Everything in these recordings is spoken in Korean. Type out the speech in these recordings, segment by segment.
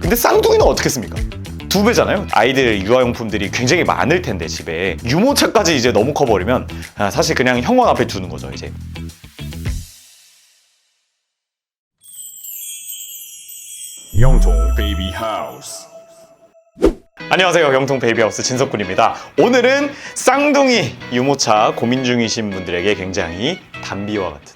근데 쌍둥이는 어떻겠습니까? 2배잖아요. 아이들 유아용품들이 굉장히 많을 텐데 집에 유모차까지 이제 너무 커버리면 사실 그냥 형광 앞에 두는 거죠 이제. 영통 베이비 하우스. 안녕하세요. 영통 베이비하우스 진석군입니다. 오늘은 쌍둥이 유모차 고민 중이신 분들에게 굉장히 단비와 같은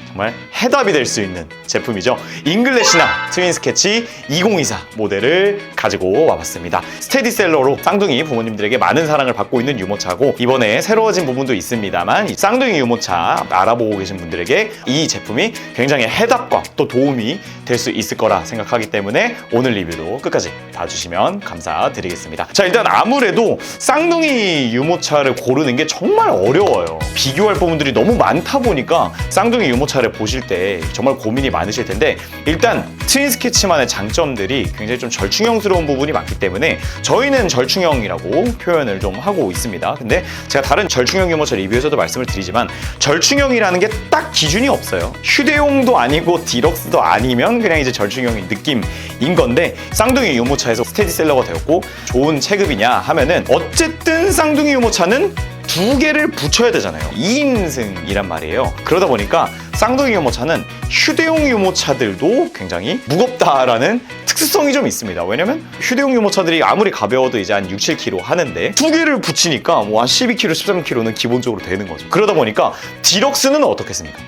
정말 해답이 될 수 있는 제품이죠. 잉글래시나 트윈 스케치 2024 모델을 가지고 와봤습니다. 스테디셀러로 쌍둥이 부모님들에게 많은 사랑을 받고 있는 유모차고, 이번에 새로워진 부분도 있습니다만 이 쌍둥이 유모차 알아보고 계신 분들에게 이 제품이 굉장히 해답과 또 도움이 될 수 있을 거라 생각하기 때문에 오늘 리뷰도 끝까지 봐주시면 감사드리겠습니다. 자, 일단 아무래도 쌍둥이 유모차를 고르는 게 정말 어려워요. 비교할 부분들이 너무 많다 보니까 쌍둥이 유모차를 보실 때 정말 고민이 많으실 텐데, 일단 트윈 스케치만의 장점들이 굉장히 좀 절충형스러운 부분이 많기 때문에 저희는 절충형이라고 표현을 좀 하고 있습니다. 근데 제가 다른 절충형 유모차 리뷰에서도 말씀을 드리지만 절충형이라는 게 딱 기준이 없어요. 휴대용도 아니고 디럭스도 아니면 그냥 이제 절충형인 느낌인 건데, 쌍둥이 유모차에서 스테디셀러가 되었고 좋은 체급이냐 하면은 어쨌든 쌍둥이 유모차는 2개를 붙여야 되잖아요. 2인승이란 말이에요. 그러다 보니까 쌍둥이 유모차는 휴대용 유모차들도 굉장히 무겁다라는 특수성이 좀 있습니다. 왜냐면 휴대용 유모차들이 아무리 가벼워도 이제 한 6, 7kg 하는데 2개를 붙이니까 뭐 한 12kg, 13kg는 기본적으로 되는 거죠. 그러다 보니까 디럭스는 어떻겠습니까?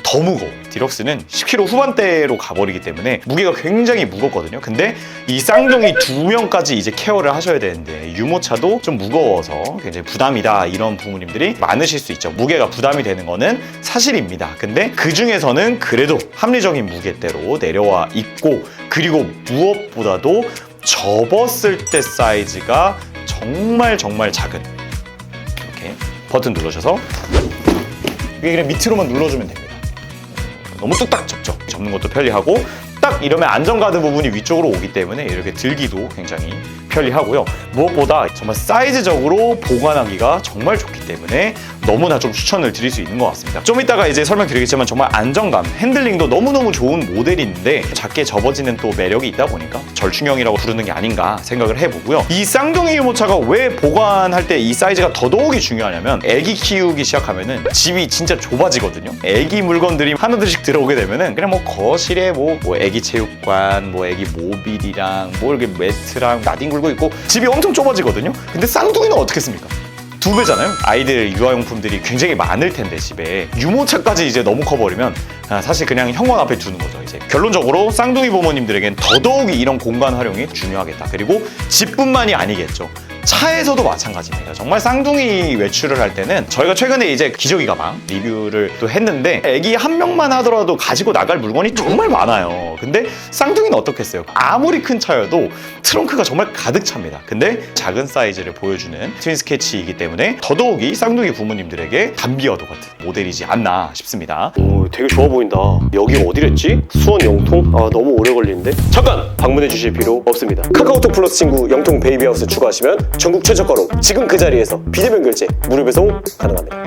더 무거워. 디럭스는 10kg 후반대로 가버리기 때문에 무게가 굉장히 무겁거든요. 근데 이 쌍둥이 2명까지 이제 케어를 하셔야 되는데 유모차도 좀 무거워서 굉장히 부담이다, 이런 부모님들이 많으실 수 있죠. 무게가 부담이 되는 거는 사실입니다. 근데 그 중에서는 그래도 합리적인 무게대로 내려와 있고, 그리고 무엇보다도 접었을 때 사이즈가 정말 작은, 이렇게 버튼 눌러셔서 이게 그냥 밑으로만 눌러주면 됩니다. 너무 뚝딱 접죠. 접는 것도 편리하고, 딱 이러면 안전가드 부분이 위쪽으로 오기 때문에 이렇게 들기도 굉장히 편리하고요. 무엇보다 정말 사이즈적으로 보관하기가 정말 좋기 때문에 너무나 좀 추천을 드릴 수 있는 것 같습니다. 좀 이따가 이제 설명드리겠지만 정말 안정감, 핸들링도 너무너무 좋은 모델인데 작게 접어지는 또 매력이 있다 보니까 절충형이라고 부르는 게 아닌가 생각을 해보고요. 이 쌍둥이 유모차가 왜 보관할 때 이 사이즈가 더더욱이 중요하냐면, 애기 키우기 시작하면은 집이 진짜 좁아지거든요. 애기 물건들이 하나둘씩 들어오게 되면은 그냥 뭐 거실에 뭐 애기 체육관, 뭐 애기 모빌이랑 뭐 이렇게 매트랑 나뒹 굴고 있고 집이 엄청 좁아지거든요. 근데 쌍둥이는 어떻겠습니까? 2배잖아요. 아이들 유아용품들이 굉장히 많을 텐데 집에 유모차까지 이제 너무 커버리면 사실 그냥 형광 앞에 두는 거죠. 이제 결론적으로 쌍둥이 부모님들에겐 더더욱이 이런 공간 활용이 중요하겠다. 그리고 집뿐만이 아니겠죠. 차에서도 마찬가지입니다. 정말 쌍둥이 외출을 할 때는 저희가 최근에 이제 기저귀 가방 리뷰를 또 했는데 애기 한 명만 하더라도 가지고 나갈 물건이 정말 많아요. 근데 쌍둥이는 어떻겠어요? 아무리 큰 차여도 트렁크가 정말 가득 찹니다. 근데 작은 사이즈를 보여주는 트윈 스케치이기 때문에 더더욱이 쌍둥이 부모님들에게 단비와도 같은 모델이지 않나 싶습니다. 오, 되게 좋아 보인다. 여기 어디랬지? 수원 영통? 아, 너무 오래 걸리는데? 잠깐! 방문해 주실 필요 없습니다. 카카오톡 플러스 친구 영통 베이비하우스 추가하시면 전국 최저가로 지금 그 자리에서 비대면 결제, 무료 배송 가능합니다.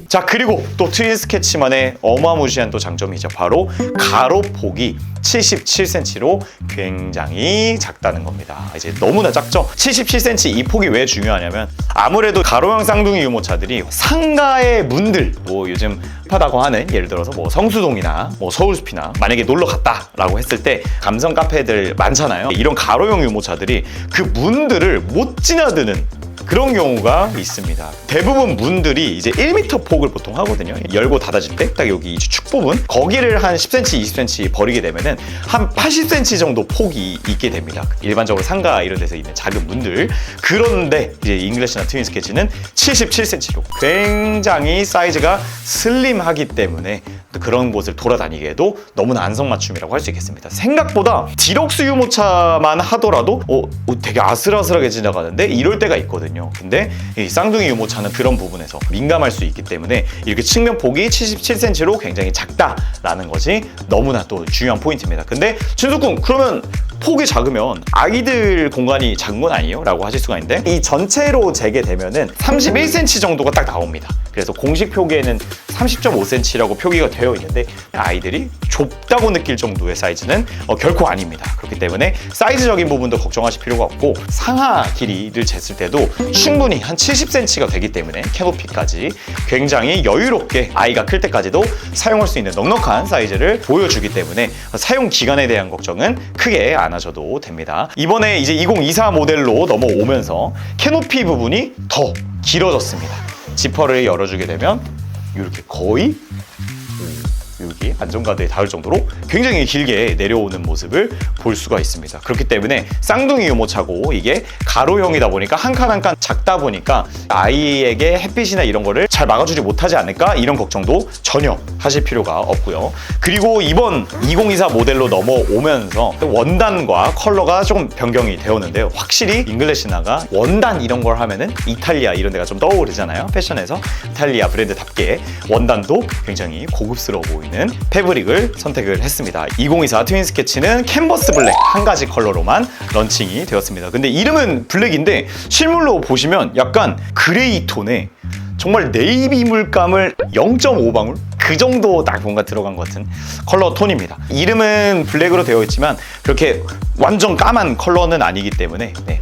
자, 그리고 또 트윈 스케치만의 어마무시한 또 장점이죠. 바로 가로폭이 77cm로 굉장히 작다는 겁니다. 이제 너무나 작죠? 77cm 이 폭이 왜 중요하냐면, 아무래도 가로형 쌍둥이 유모차들이 상가의 문들, 뭐 요즘 힙하다고 하는, 예를 들어서 뭐 성수동이나 뭐 서울숲이나 만약에 놀러 갔다라고 했을 때 감성 카페들 많잖아요. 이런 가로형 유모차들이 그 문들을 못 지나드는 그런 경우가 있습니다. 대부분 문들이 이제 1m 폭을 보통 하거든요. 열고 닫아질 때 딱 여기 축 부분, 거기를 한 10cm, 20cm 버리게 되면은 한 80cm 정도 폭이 있게 됩니다. 일반적으로 상가 이런 데서 있는 작은 문들. 그런데 이제 잉글래시나 트윈 스케치는 77cm로 굉장히 사이즈가 슬림하기 때문에 그런 곳을 돌아다니기에도 너무나 안성맞춤이라고 할 수 있겠습니다. 생각보다 디럭스 유모차만 하더라도 되게 아슬아슬하게 지나가는데 이럴 때가 있거든요. 근데 이 쌍둥이 유모차는 그런 부분에서 민감할 수 있기 때문에 이렇게 측면 폭이 77cm로 굉장히 작다라는 것이 너무나 또 중요한 포인트입니다. 근데 준석군, 그러면 폭이 작으면 아이들 공간이 작은 건 아니에요? 라고 하실 수가 있는데, 이 전체로 재게 되면은 31cm 정도가 딱 나옵니다. 그래서 공식 표기에는 30.5cm라고 표기가 되어 되어 있는데 아이들이 좁다고 느낄 정도의 사이즈는 결코 아닙니다. 그렇기 때문에 사이즈적인 부분도 걱정하실 필요가 없고 상하 길이를 쟀을 때도 충분히 한 70cm가 되기 때문에 캐노피까지 굉장히 여유롭게 아이가 클 때까지도 사용할 수 있는 넉넉한 사이즈를 보여주기 때문에 사용 기간에 대한 걱정은 크게 안 하셔도 됩니다. 이번에 이제 2024 모델로 넘어오면서 캐노피 부분이 더 길어졌습니다. 지퍼를 열어주게 되면 이렇게 거의 여기 안전가드에 닿을 정도로 굉장히 길게 내려오는 모습을 볼 수가 있습니다. 그렇기 때문에 쌍둥이 유모차고 이게 가로형이다 보니까 한 칸 한 칸 작다 보니까 아이에게 햇빛이나 이런 거를 잘 막아주지 못하지 않을까 이런 걱정도 전혀 하실 필요가 없고요. 그리고 이번 2024 모델로 넘어오면서 원단과 컬러가 조금 변경이 되었는데요. 확실히 잉글래시나가 원단 이런 걸 하면은 이탈리아 이런 데가 좀 떠오르잖아요. 패션에서 이탈리아 브랜드답게 원단도 굉장히 고급스러워 보이는 패브릭을 선택을 했습니다. 2024 트윈 스케치는 캔버스 블랙 한 가지 컬러로만 런칭이 되었습니다. 근데 이름은 블랙인데 실물로 보시면 약간 그레이 톤에 정말 네이비 물감을 0.5방울? 그 정도 딱 뭔가 들어간 것 같은 컬러 톤입니다. 이름은 블랙으로 되어 있지만 그렇게 완전 까만 컬러는 아니기 때문에 네.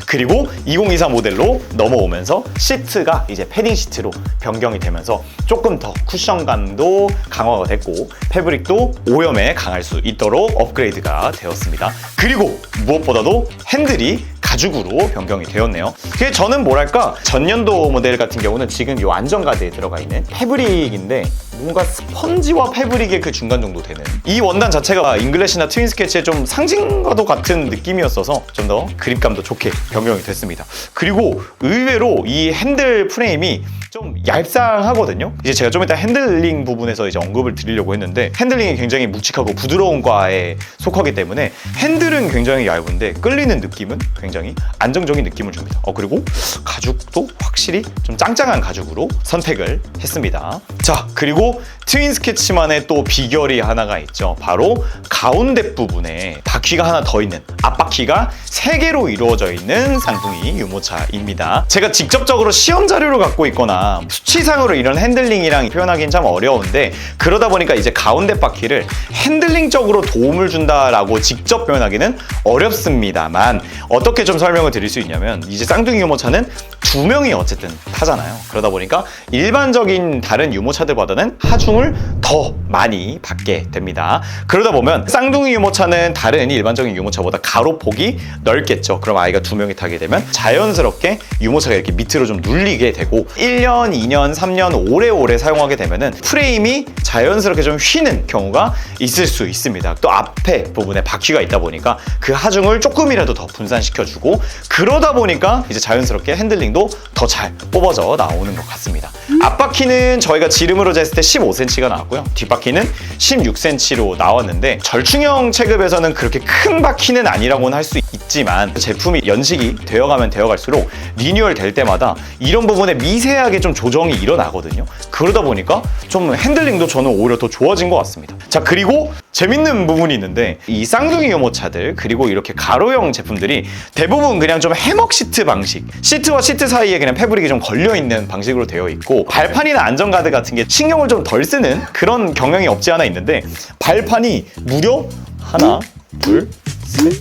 그리고 2024 모델로 넘어오면서 시트가 이제 패딩 시트로 변경이 되면서 조금 더 쿠션감도 강화가 됐고 패브릭도 오염에 강할 수 있도록 업그레이드가 되었습니다. 그리고 무엇보다도 핸들이 가죽으로 변경이 되었네요. 그게 저는 뭐랄까 전년도 모델 같은 경우는 지금 이 안전가드에 들어가 있는 패브릭인데 뭔가 스펀지와 패브릭의 그 중간 정도 되는 이 원단 자체가 잉글래시나 트윈 스케치의 좀 상징과도 같은 느낌이었어서 좀 더 그립감도 좋게 변경이 됐습니다. 그리고 의외로 이 핸들 프레임이 좀 얄쌍하거든요. 이제 제가 좀 이따 핸들링 부분에서 이제 언급을 드리려고 했는데 핸들링이 굉장히 묵직하고 부드러운 과에 속하기 때문에 핸들은 굉장히 얇은데 끌리는 느낌은 굉장히 안정적인 느낌을 줍니다. 그리고 가죽도 확실히 좀 짱짱한 가죽으로 선택을 했습니다. 자, 그리고 트윈 스케치만의 또 비결이 하나가 있죠. 바로 가운데 부분에 바퀴가 하나 더 있는 앞바퀴가 3개로 이루어져 있는 쌍둥이 유모차입니다. 제가 직접적으로 시험 자료를 갖고 있거나 수치상으로 이런 핸들링이랑 표현하기는 참 어려운데 그러다 보니까 이제 가운데 바퀴를 핸들링적으로 도움을 준다라고 직접 표현하기는 어렵습니다만 어떻게 좀 설명을 드릴 수 있냐면 이제 쌍둥이 유모차는 2명이 어쨌든 타잖아요. 그러다 보니까 일반적인 다른 유모차들보다는 하중을 더 많이 받게 됩니다. 그러다 보면 쌍둥이 유모차는 다른 일반적인 유모차보다 가로폭이 넓겠죠. 그럼 아이가 2명이 타게 되면 자연스럽게 유모차가 이렇게 밑으로 좀 눌리게 되고 1년, 2년, 3년 오래오래 사용하게 되면은 프레임이 자연스럽게 좀 휘는 경우가 있을 수 있습니다. 또 앞에 부분에 바퀴가 있다 보니까 그 하중을 조금이라도 더 분산시켜주고 그러다 보니까 이제 자연스럽게 핸들링도 더 잘 뽑아져 나오는 것 같습니다. 앞바퀴는 저희가 지름으로 쟀을 때 15cm가 나왔고요. 뒷바퀴는 16cm로 나왔는데 절충형 체급에서는 그렇게 큰 바퀴는 아니라고는 할 수 있지만 제품이 연식이 되어가면 되어갈수록 리뉴얼 될 때마다 이런 부분에 미세하게 좀 조정이 일어나거든요. 그러다 보니까 좀 핸들링도 저는 오히려 더 좋아진 것 같습니다. 자, 그리고 재밌는 부분이 있는데 이 쌍둥이 유모차들 그리고 이렇게 가로형 제품들이 대부분 그냥 좀 해먹 시트 방식, 시트와 시트 사이에 그냥 패브릭이 좀 걸려있는 방식으로 되어 있고 발판이나 안전가드 같은 게 신경을 좀 덜 쓰는 그런 경향이 없지 않아 있는데 발판이 무려 하나, 둘, 셋,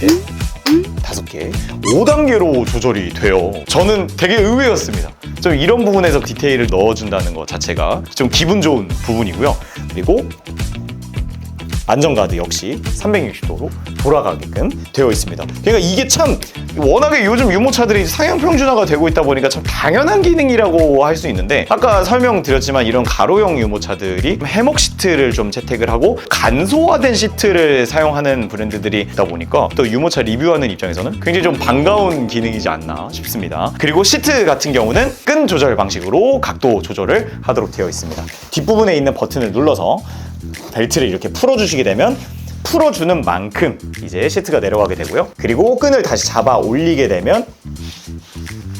넷, 5개, 5단계로 조절이 돼요. 저는 되게 의외였습니다. 좀 이런 부분에서 디테일을 넣어준다는 것 자체가 좀 기분 좋은 부분이고요. 그리고 안전가드 역시 360도로 돌아가게끔 되어 있습니다. 그러니까 이게 참 워낙에 요즘 유모차들이 상용 평준화가 되고 있다 보니까 참 당연한 기능이라고 할 수 있는데 아까 설명드렸지만 이런 가로형 유모차들이 해먹 시트를 좀 채택을 하고 간소화된 시트를 사용하는 브랜드들이 있다 보니까 또 유모차 리뷰하는 입장에서는 굉장히 좀 반가운 기능이지 않나 싶습니다. 그리고 시트 같은 경우는 끈 조절 방식으로 각도 조절을 하도록 되어 있습니다. 뒷부분에 있는 버튼을 눌러서 벨트를 이렇게 풀어주시게 되면 풀어주는 만큼 이제 시트가 내려가게 되고요. 그리고 끈을 다시 잡아 올리게 되면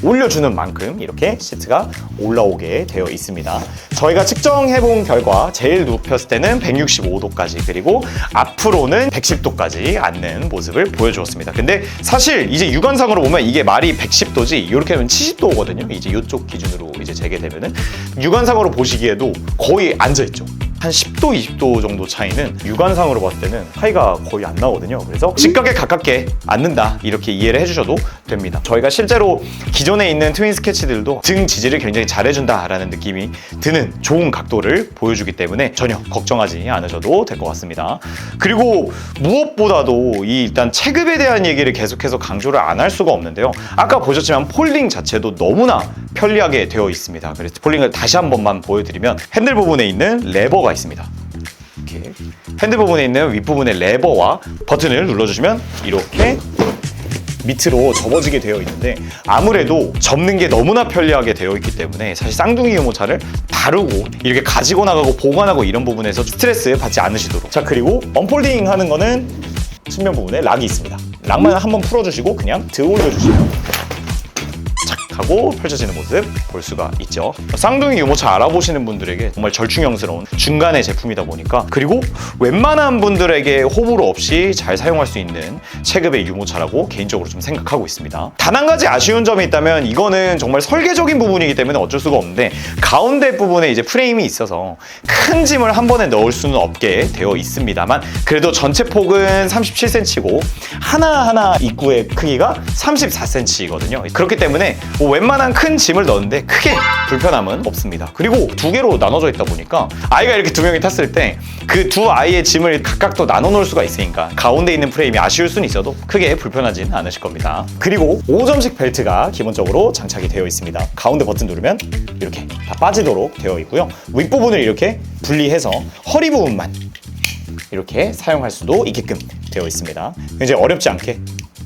올려주는 만큼 이렇게 시트가 올라오게 되어 있습니다. 저희가 측정해본 결과 제일 눕혔을 때는 165도까지 그리고 앞으로는 110도까지 앉는 모습을 보여주었습니다. 근데 사실 이제 육안상으로 보면 이게 말이 110도지 이렇게 하면 70도거든요. 이제 이쪽 기준으로 이제 재게 되면은 육안상으로 보시기에도 거의 앉아있죠. 한 10도, 20도 정도 차이는 육안상으로 봤을 때는 차이가 거의 안 나거든요. 그래서 직각에 가깝게 앉는다 이렇게 이해를 해주셔도 됩니다. 저희가 실제로 기존에 있는 트윈 스케치들도 등 지지를 굉장히 잘해준다라는 느낌이 드는 좋은 각도를 보여주기 때문에 전혀 걱정하지 않으셔도 될 것 같습니다. 그리고 무엇보다도 이 일단 체급에 대한 얘기를 계속해서 강조를 안 할 수가 없는데요. 아까 보셨지만 폴딩 자체도 너무나 편리하게 되어 있습니다. 그래서 폴딩을 다시 한 번만 보여드리면 핸들 부분에 있는 레버가 있습니다. 이렇게 핸들 부분에 있는 윗부분의 레버와 버튼을 눌러주시면 이렇게 밑으로 접어지게 되어 있는데 아무래도 접는 게 너무나 편리하게 되어 있기 때문에 사실 쌍둥이 유모차를 다루고 이렇게 가지고 나가고 보관하고 이런 부분에서 스트레스 받지 않으시도록. 자, 그리고 언폴딩 하는 거는 측면 부분에 락이 있습니다. 락만 한번 풀어주시고 그냥 드 올려주시면 하고 펼쳐지는 모습 볼 수가 있죠. 쌍둥이 유모차 알아보시는 분들에게 정말 절충형스러운 중간의 제품이다 보니까 그리고 웬만한 분들에게 호불호 없이 잘 사용할 수 있는 체급의 유모차라고 개인적으로 좀 생각하고 있습니다. 단 한 가지 아쉬운 점이 있다면 이거는 정말 설계적인 부분이기 때문에 어쩔 수가 없는데 가운데 부분에 이제 프레임이 있어서 큰 짐을 한 번에 넣을 수는 없게 되어 있습니다만 그래도 전체 폭은 37cm고 하나하나 입구의 크기가 34cm거든요. 그렇기 때문에 웬만한 큰 짐을 넣는데 크게 불편함은 없습니다. 그리고 두 개로 나눠져 있다 보니까 아이가 이렇게 두 명이 탔을 때 그 두 아이의 짐을 각각 또 나눠 놓을 수가 있으니까 가운데 있는 프레임이 아쉬울 수는 있어도 크게 불편하진 않으실 겁니다. 그리고 5점식 벨트가 기본적으로 장착이 되어 있습니다. 가운데 버튼 누르면 이렇게 다 빠지도록 되어 있고요. 윗부분을 이렇게 분리해서 허리 부분만 이렇게 사용할 수도 있게끔 되어 있습니다. 굉장히 어렵지 않게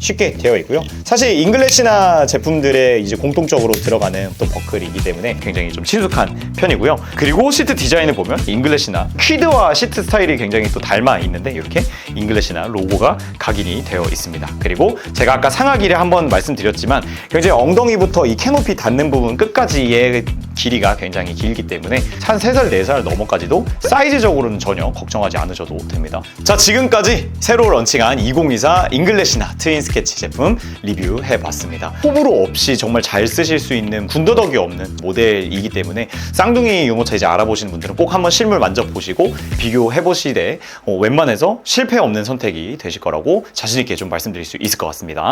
쉽게 되어 있고요. 사실 잉글래시나 제품들의 이제 공통적으로 들어가는 또 버클이기 때문에 굉장히 좀 친숙한 편이고요. 그리고 시트 디자인을 보면 잉글래시나 퀴드와 시트 스타일이 굉장히 또 닮아 있는데 이렇게 잉글래시나 로고가 각인이 되어 있습니다. 그리고 제가 아까 상하기를 한번 말씀드렸지만 굉장히 엉덩이부터 이 캐노피 닿는 부분 끝까지의 길이가 굉장히 길기 때문에 한 3살, 4살 넘어까지도 사이즈적으로는 전혀 걱정하지 않으셔도 됩니다. 자, 지금까지 새로 런칭한 2024 잉글래시나 트윈 스케치 제품 리뷰해봤습니다. 호불호 없이 정말 잘 쓰실 수 있는 군더더기 없는 모델이기 때문에 쌍둥이 유모차 이제 알아보시는 분들은 꼭 한번 실물 만져보시고 비교해보시되 웬만해서 실패 없는 선택이 되실 거라고 자신있게 좀 말씀드릴 수 있을 것 같습니다.